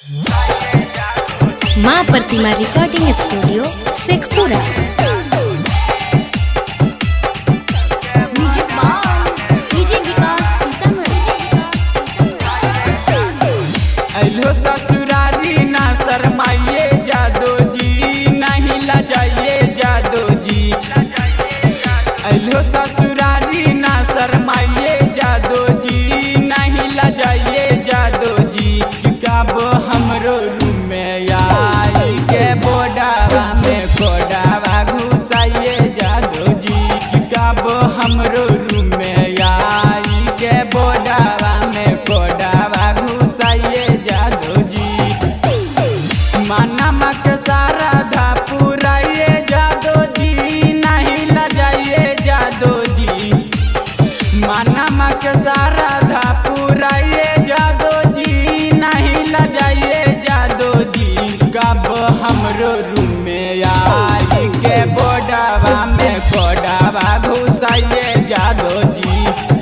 माँ प्रतिमा recording studio Sheikhpura. अलो ससुरारी ना शरमाइए जादो जी, नहीं लजाइए जादो जी। अलो ससुरारी ना शरमाइए जादो जी, नहीं लजाइए जादो जी। कब हमरो रूम में आई के बोडावा में कोडावा घुसाइए जादो जी। कब हमरो रूम में आई के बोडावा में कोडावा घुसाइए जादो जी। मानमा के सारा धा पुराइए जादो जी, नहीं लजाइए जादो जी। मानमा के सारा धा पुराइए जादो जी, नहीं लजाइए जादो जी। कब हमरो रूम में आई के बोडावा में कोडावा घुसाइए जादो जी।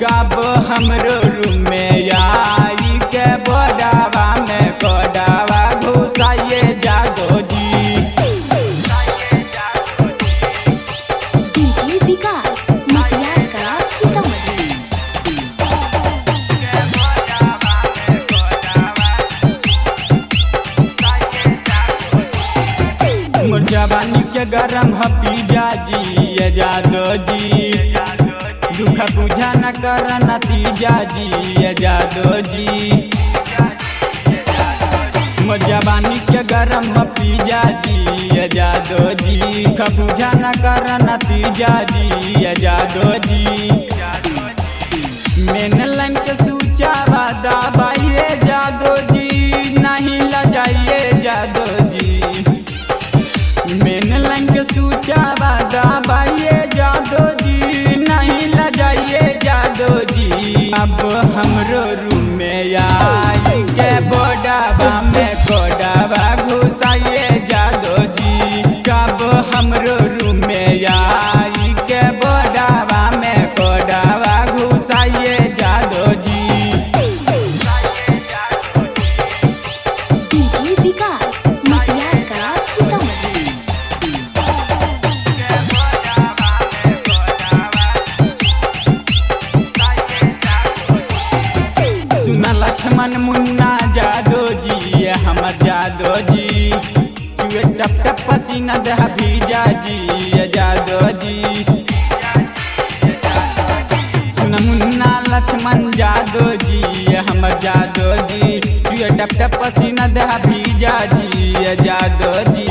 कब हमरो रूम में आई के बोडावा में कोडावा घुसाइए जादो जी। डीजे विकास मटियार का सीतामढ़ी। मोर जवानी के गरम है पिजा जी, ये जादो जी। दुख बुझा न कर नतीजा जी, ये जादो जी। मोर जवानी के गरम है पिजा जी, ये जादो जी। दुख बुझा न कर नतीजा जी, ये जादो जी। मेन लाइन के सूचा वादा बाइये जादो जी, नहीं लजाइए जादो जी। मेन लाइन के सूचा वादा बाइये जादो जी, नहीं लजाइए जादो जी। अब हमरो रूम में आई के बोडावा में कोडावा घुसाइए जादो जी। कब हमरो रूम में आई के बोडावा में कोडावा घुसाइए जादो जी। डीजे विकास मटियार का सीतामढ़ी। सुना लक्ष्मण मुन्ना जादो जी, ये हमर जादो जी। चुए टप टप पसीना दह भीजा जी, ये जादो जी। सुना मुन्ना लक्ष्मण जादो जी, ये हमर जादो जी। चुए टप टप पसीना दह भीजा जी, ये जादो जी।